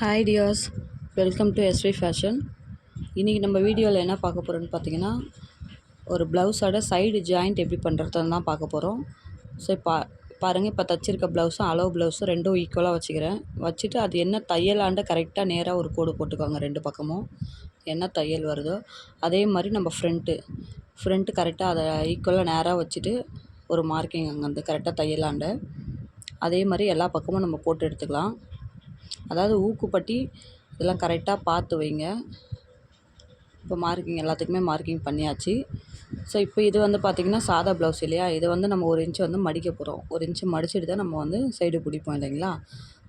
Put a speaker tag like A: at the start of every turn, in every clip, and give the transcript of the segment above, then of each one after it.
A: Hi dears, welcome to SV Fashion. இன்றைக்கி நம்ம வீடியோவில் என்ன பார்க்க போகிறோன்னு பார்த்தீங்கன்னா, ஒரு ப்ளவுஸோட சைடு ஜாயிண்ட் எப்படி பண்ணுறதுன்னு தான் பார்க்க போகிறோம். ஸோ பாருங்கள், இப்போ தச்சிருக்க ப்ளவுஸும் அளவு ப்ளவுஸும் ரெண்டும் ஈக்குவலாக வச்சுட்டு அது என்ன தையலாண்ட கரெக்டாக நேராக ஒரு கோடு போட்டுக்கோங்க. ரெண்டு பக்கமும் என்ன தையல் வருதோ அதே மாதிரி நம்ம ஃப்ரண்ட்டு கரெக்டாக அதை ஈக்குவலாக நேராக வச்சுட்டு ஒரு மார்க்கிங் அங்கே வந்து கரெக்டாக தையலாண்ட அதே மாதிரி எல்லா பக்கமும் நம்ம போட்டு எடுத்துக்கலாம். அதாவது ஊக்குப்பட்டி இதெல்லாம் கரெக்டாக பார்த்து வைங்க. இப்போ மார்க்கிங் எல்லாத்துக்குமே மார்க்கிங் பண்ணியாச்சு. ஸோ இப்போ இது வந்து பார்த்திங்கன்னா சாதா ப்ளவுஸ் இல்லையா, இதை வந்து நம்ம 1 இன்ச்சு வந்து மடிக்க போகிறோம். 1 இன்ச்சு மடிச்சுட்டு தான் நம்ம வந்து சைடு பிடிப்போம் இல்லைங்களா.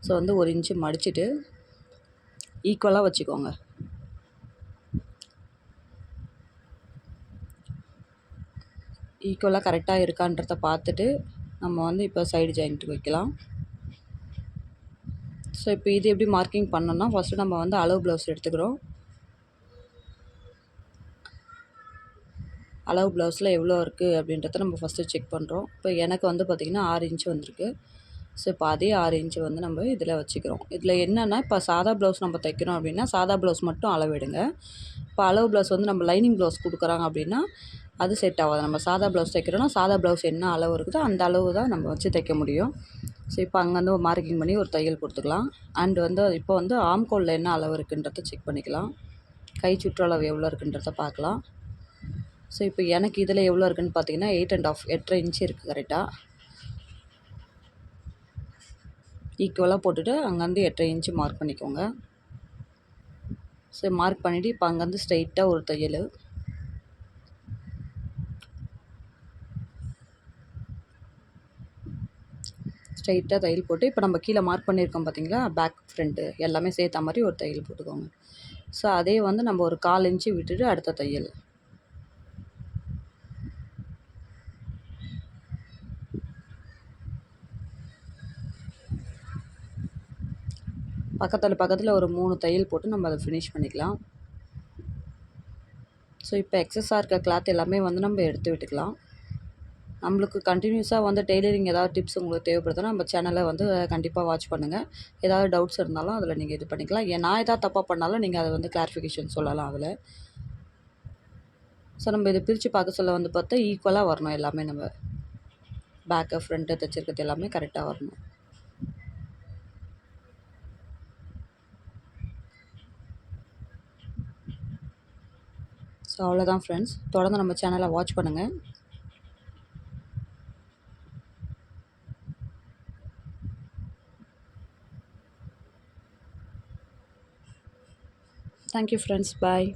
A: ஸோ வந்து 1 இன்ச்சு மடிச்சுட்டு ஈக்குவலாக வச்சுக்கோங்க. ஈக்குவலாக கரெக்டாக இருக்கான்றத பார்த்துட்டு நம்ம வந்து இப்போ சைடு ஜாயிண்ட்டுக்கு வைக்கலாம். ஸோ இப்போ இது எப்படி மார்க்கிங் பண்ணோன்னா, ஃபஸ்ட்டு நம்ம வந்து அளவு ப்ளவுஸ் எடுத்துக்கிறோம். அளவு ப்ளவுஸில் எவ்வளோ இருக்குது அப்படின்றத நம்ம ஃபஸ்ட்டு செக் பண்ணுறோம். இப்போ எனக்கு வந்து பார்த்திங்கன்னா 6 இன்ச்சு வந்திருக்கு. ஸோ இப்போ அதே 6 இன்ச்சு வந்து நம்ம இதில் வச்சுக்கிறோம். இதில் என்னென்னா, இப்போ சாதா ப்ளவுஸ் நம்ம தைக்கிறோம் அப்படின்னா சாதா ப்ளவுஸ் மட்டும் அளவெடுங்க. இப்போ அளவு ப்ளவுஸ் வந்து நம்ம லைனிங் ப்ளவுஸ் கொடுக்குறாங்க அப்படின்னா அது செட் ஆகாது. நம்ம சாதா ப்ளவுஸ் தைக்கிறோன்னா சாதா ப்ளவுஸ் என்ன அளவு இருக்குதோ அந்த அளவு தான் நம்ம வச்சு தைக்க முடியும். ஸோ இப்போ அங்கேருந்து ஒரு மார்க்கிங் பண்ணி ஒரு தையல் கொடுத்துக்கலாம். அண்ட் வந்து இப்போ வந்து ஆம்கோலில் என்ன அளவு இருக்குன்றத செக் பண்ணிக்கலாம். கை சுற்றளவு எவ்வளோ இருக்குன்றத பார்க்கலாம். ஸோ இப்போ எனக்கு இதில் எவ்வளோ இருக்குதுன்னு பார்த்தீங்கன்னா 8.5 இன்ச்சு இருக்குது. கரெக்டாக ஈக்குவலாக போட்டுட்டு அங்கேருந்து 8.5 இன்ச்சு மார்க் பண்ணிக்கோங்க. ஸோ மார்க் பண்ணிவிட்டு இப்போ அங்கேருந்து ஸ்ட்ரைட்டாக ஒரு தையல். ஸ்ட்ரைட்டாக தையல் போட்டு இப்போ நம்ம கீழே மார்க் பண்ணியிருக்கோம் பார்த்தீங்களா, பேக் ஃப்ரண்ட்டு எல்லாமே சேர்த்த மாதிரி ஒரு தையல் போட்டுக்கோங்க. ஸோ அதே வந்து நம்ம ஒரு 1/4 இன்ச்சு விட்டுட்டு அடுத்த தையல். பக்கத்தில் ஒரு 3 தையல் போட்டு நம்ம அதை ஃபினிஷ் பண்ணிக்கலாம். ஸோ இப்போ எக்ஸஸாக இருக்க கிளாத் எல்லாமே வந்து நம்ம எடுத்து விட்டுக்கலாம். நம்மளுக்கு கண்டினியூஸாக வந்து டெய்லரிங் ஏதாவது டிப்ஸ் உங்களுக்கு தேவைப்படுதுன்னா நம்ம சேனலை வந்து கண்டிப்பாக வாட்ச் பண்ணுங்கள். ஏதாவது டவுட்ஸ் இருந்தாலும் அதில் நீங்கள் இது பண்ணிக்கலாம். நான் ஏதாவது தப்பாக பண்ணாலும் நீங்கள் அதை வந்து கிளாரிஃபிகேஷன் சொல்லலாம் அதில். ஸோ நம்ம இதை பிரித்து பார்க்க சொல்ல வந்து பார்த்தா ஈக்குவலாக வரணும். எல்லாமே நம்ம பேக்கு ஃப்ரண்ட்டு தைச்சிருக்கிறது எல்லாமே கரெக்டாக வரணும். ஸோ அவ்வளோதான் ஃப்ரெண்ட்ஸ், தொடர்ந்து நம்ம சேனலை வாட்ச் பண்ணுங்கள். தேங்க்யூ ஃப்ரெண்ட்ஸ், பாய்.